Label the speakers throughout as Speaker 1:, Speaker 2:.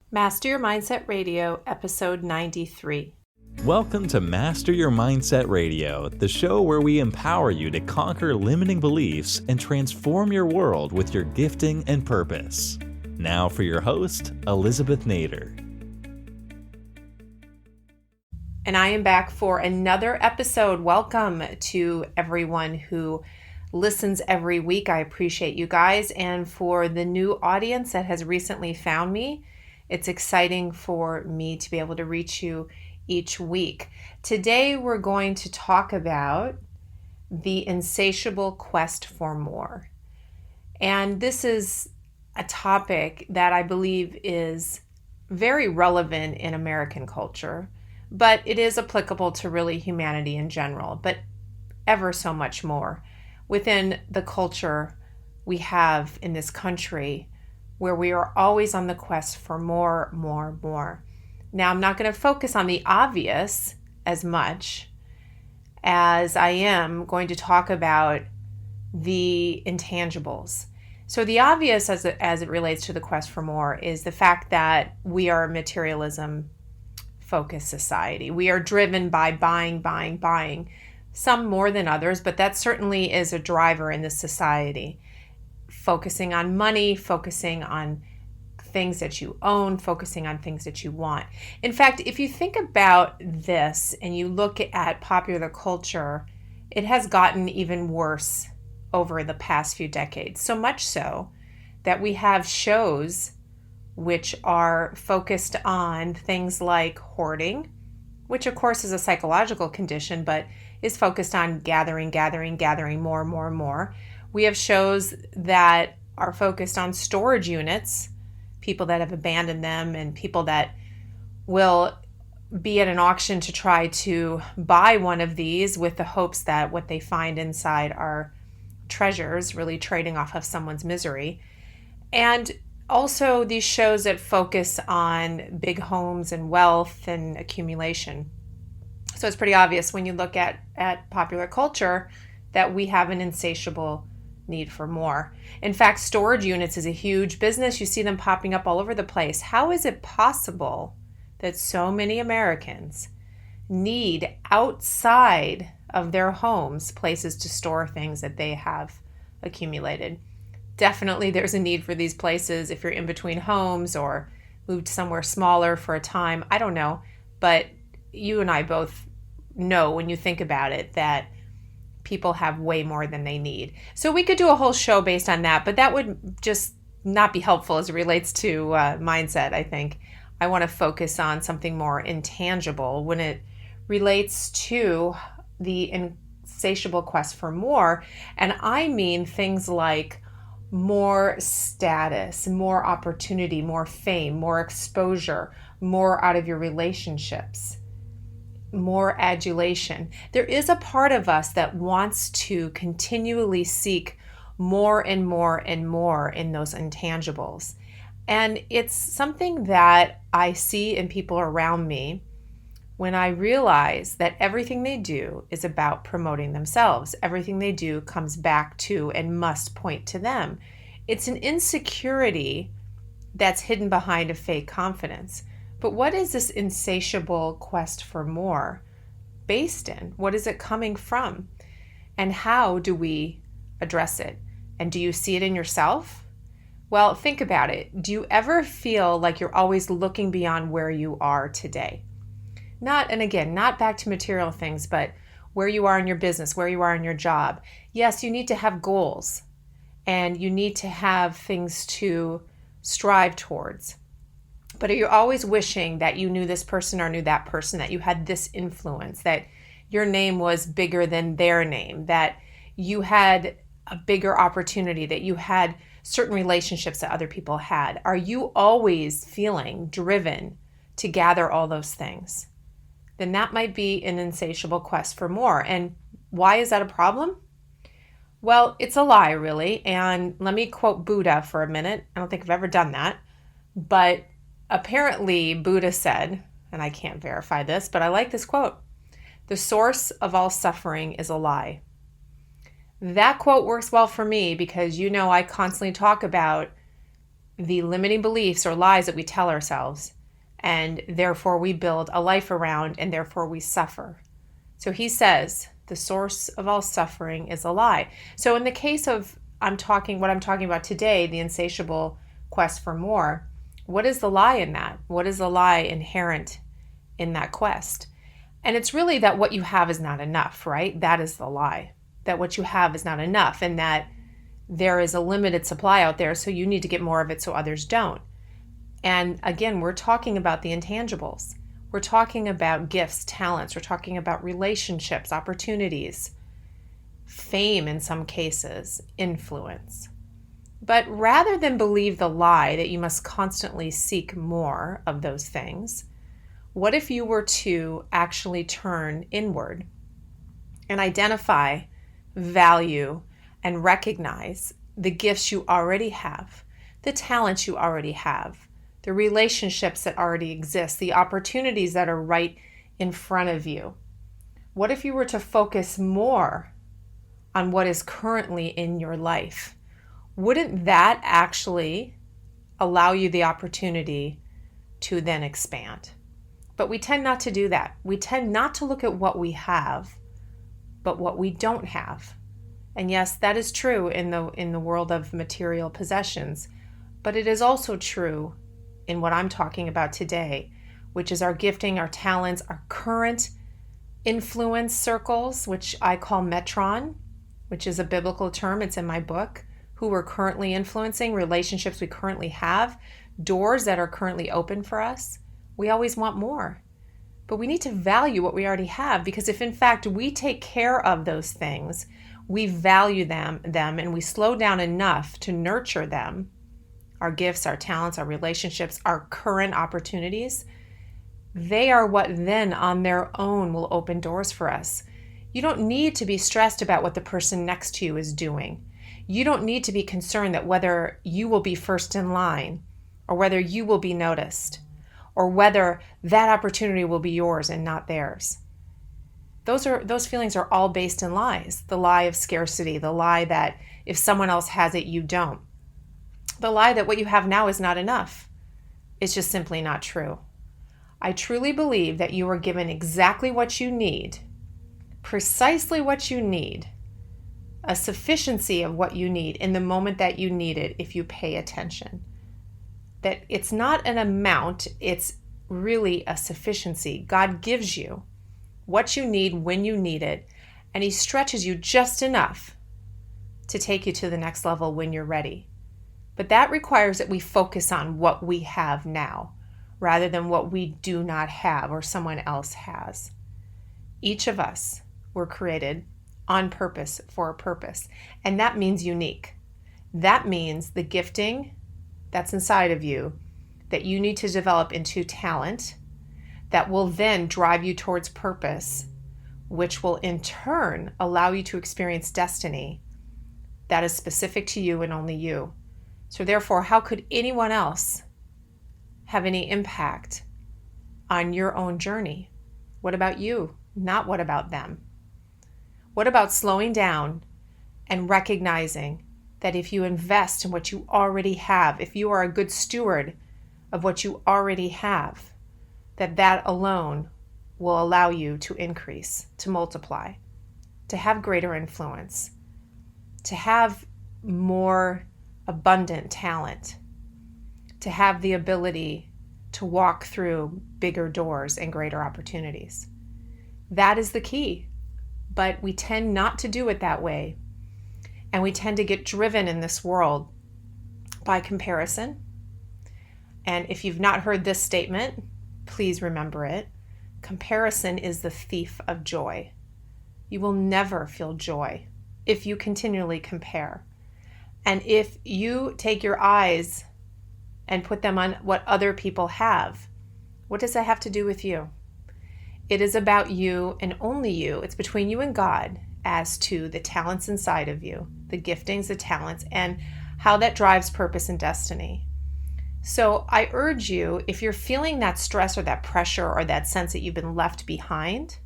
Speaker 1: Master Your Mindset Radio, episode 93.
Speaker 2: Welcome to Master Your Mindset Radio, the show where we empower you to conquer limiting beliefs and transform your world with your gifting and purpose. Now for your host, Elizabeth Nader.
Speaker 1: And I am back for another episode. Welcome to everyone who listens every week. I appreciate you guys. And for the new audience that has recently found me, it's exciting for me to be able to reach you each week. Today, we're going to talk about the insatiable quest for more. And this is a topic that I believe is very relevant in American culture, but it is applicable to really humanity in general, but ever so much more within the culture we have in this country, where we are always on the quest for more. Now, I'm not going to focus on the obvious as much as I am going to talk about the intangibles. So the obvious as it relates to the quest for more is the fact that we are a materialism-focused society. We are driven by buying, some more than others, but that certainly is a driver in this society. Focusing on money, focusing on things that you own, focusing on things that you want. In fact, if you think about this and you look at popular culture, it has gotten even worse over the past few decades. So much so that we have shows which are focused on things like hoarding, which of course is a psychological condition, but is focused on gathering more. We have shows that are focused on storage units, people that have abandoned them, and people that will be at an auction to try to buy one of these with the hopes that what they find inside are treasures, really trading off of someone's misery. And also these shows that focus on big homes and wealth and accumulation. So it's pretty obvious when you look at popular culture that we have an insatiable need for more. In fact, storage units is a huge business. You see them popping up all over the place. How is it possible that so many Americans need outside of their homes places to store things that they have accumulated? Definitely there's a need for these places if you're in between homes or moved somewhere smaller for a time. I don't know, but you and I both know when you think about it that people have way more than they need. So we could do a whole show based on that, but that would just not be helpful as it relates to mindset, I think. I want to focus on something more intangible when it relates to the insatiable quest for more. And I mean things like more status, more opportunity, more fame, more exposure, more out of your relationships, more adulation. There is a part of us that wants to continually seek more and more and more in those intangibles. And it's something that I see in people around me when I realize that everything they do is about promoting themselves. Everything they do comes back to and must point to them. It's an insecurity that's hidden behind a fake confidence. But what is this insatiable quest for more based in? What is it coming from? And how do we address it? And do you see it in yourself? Well, think about it. Do you ever feel like you're always looking beyond where you are today? Not back to material things, but where you are in your business, where you are in your job. Yes, you need to have goals and you need to have things to strive towards. But are you always wishing that you knew this person or knew that person, that you had this influence, that your name was bigger than their name, that you had a bigger opportunity, that you had certain relationships that other people had? Are you always feeling driven to gather all those things? Then that might be an insatiable quest for more. And why is that a problem? Well, it's a lie, really. And let me quote Buddha for a minute. I don't think I've ever done that. But apparently Buddha said, and I can't verify this, but I like this quote, "The source of all suffering is a lie." That quote works well for me because I constantly talk about the limiting beliefs or lies that we tell ourselves, and therefore we build a life around, and therefore we suffer. So he says the source of all suffering is a lie. So in the case of what I'm talking about today, the insatiable quest for more, what is the lie in that? What is the lie inherent in that quest? And it's really that what you have is not enough, right? That is the lie, that what you have is not enough, and that there is a limited supply out there, so you need to get more of it so others don't. And again, we're talking about the intangibles. We're talking about gifts, talents. We're talking about relationships, opportunities, fame in some cases, influence. But rather than believe the lie that you must constantly seek more of those things, what if you were to actually turn inward and identify, value, and recognize the gifts you already have, the talents you already have, the relationships that already exist, the opportunities that are right in front of you? What if you were to focus more on what is currently in your life? Wouldn't that actually allow you the opportunity to then expand? But we tend not to do that. We tend not to look at what we have, but what we don't have. And yes, that is true in the world of material possessions, but it is also true in what I'm talking about today, which is our gifting, our talents, our current influence circles, which I call metron, which is a biblical term. It's in my book. Who we're currently influencing, relationships we currently have, doors that are currently open for us. We always want more. But we need to value what we already have, because if in fact we take care of those things, we value them, and we slow down enough to nurture them, our gifts, our talents, our relationships, our current opportunities, they are what then on their own will open doors for us. You don't need to be stressed about what the person next to you is doing. You don't need to be concerned that whether you will be first in line, or whether you will be noticed, or whether that opportunity will be yours and not theirs. Those feelings are all based in lies. The lie of scarcity, the lie that if someone else has it, you don't. The lie that what you have now is not enough. It's just simply not true. I truly believe that you are given exactly what you need, precisely what you need, a sufficiency of what you need in the moment that you need it if you pay attention. That it's not an amount, it's really a sufficiency. God gives you what you need when you need it, and He stretches you just enough to take you to the next level when you're ready. But that requires that we focus on what we have now, rather than what we do not have or someone else has. Each of us were created on purpose for a purpose, and that means unique. That means the gifting that's inside of you that you need to develop into talent that will then drive you towards purpose, which will in turn allow you to experience destiny that is specific to you and only you. So therefore, how could anyone else have any impact on your own journey? What about you? Not what about them? What about slowing down and recognizing that if you invest in what you already have, if you are a good steward of what you already have, that alone will allow you to increase, to multiply, to have greater influence, to have more abundant talent, to have the ability to walk through bigger doors and greater opportunities. That is the key. But we tend not to do it that way. And we tend to get driven in this world by comparison. And if you've not heard this statement, please remember it. Comparison is the thief of joy. You will never feel joy if you continually compare. And if you take your eyes and put them on what other people have, what does that have to do with you? It is about you and only you. It's between you and God as to the talents inside of you, the giftings, the talents, and how that drives purpose and destiny. So I urge you, if you're feeling that stress or that pressure or that sense that you've been left behind,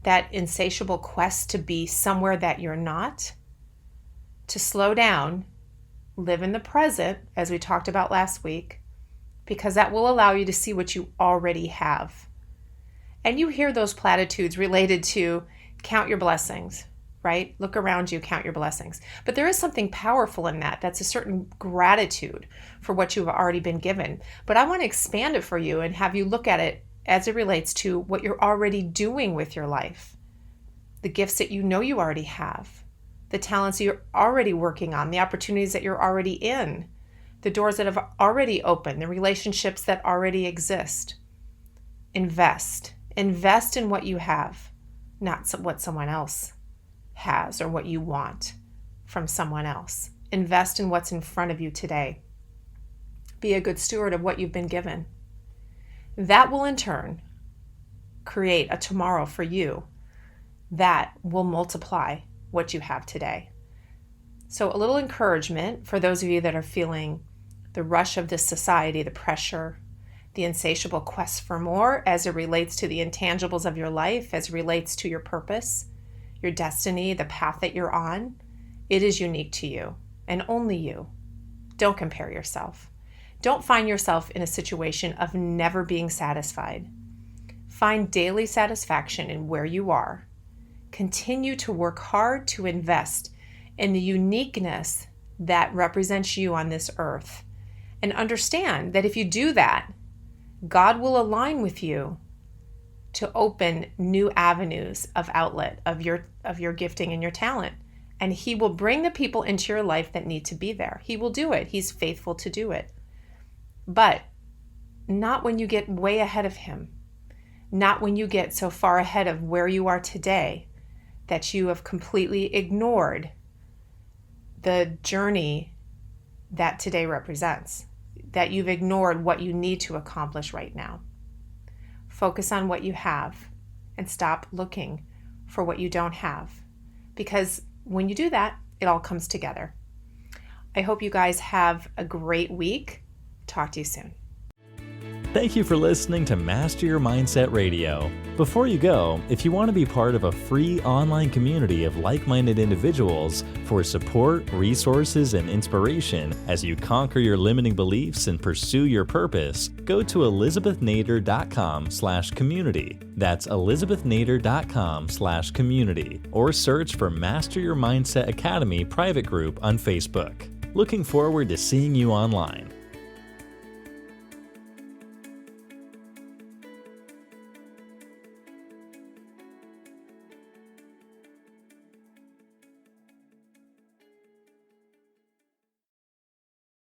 Speaker 1: that insatiable quest to be somewhere that you're not, to slow down live in the present, as we talked about last week, because that will allow you to see what you already have. And you hear those platitudes related to count your blessings, right? Look around you, count your blessings. But there is something powerful in that. That's a certain gratitude for what you've already been given. But I want to expand it for you and have you look at it as it relates to what you're already doing with your life, the gifts that you know you already have, the talents you're already working on, the opportunities that you're already in, the doors that have already opened, the relationships that already exist. Invest in what you have, not what someone else has or what you want from someone else. Invest in what's in front of you today. Be a good steward of what you've been given. That will in turn create a tomorrow for you that will multiply what you have today. So a little encouragement for those of you that are feeling the rush of this society, the pressure, the insatiable quest for more as it relates to the intangibles of your life, as it relates to your purpose, your destiny, the path that you're on. It is unique to you and only you. Don't compare yourself. Don't find yourself in a situation of never being satisfied. Find daily satisfaction in where you are. Continue to work hard to invest in the uniqueness that represents you on this earth. And understand that if you do that, God will align with you to open new avenues of outlet of your gifting and your talent. And He will bring the people into your life that need to be there. He will do it. He's faithful to do it. But not when you get way ahead of Him. Not when you get so far ahead of where you are today that you have completely ignored the journey that today represents, that you've ignored what you need to accomplish right now. Focus on what you have and stop looking for what you don't have, because when you do that, it all comes together. I hope you guys have a great week. Talk to you soon.
Speaker 2: Thank you for listening to Master Your Mindset Radio. Before you go, if you want to be part of a free online community of like-minded individuals for support, resources, and inspiration as you conquer your limiting beliefs and pursue your purpose, go to elizabethnader.com/community. That's elizabethnader.com/community, or search for Master Your Mindset Academy private group on Facebook. Looking forward to seeing you online.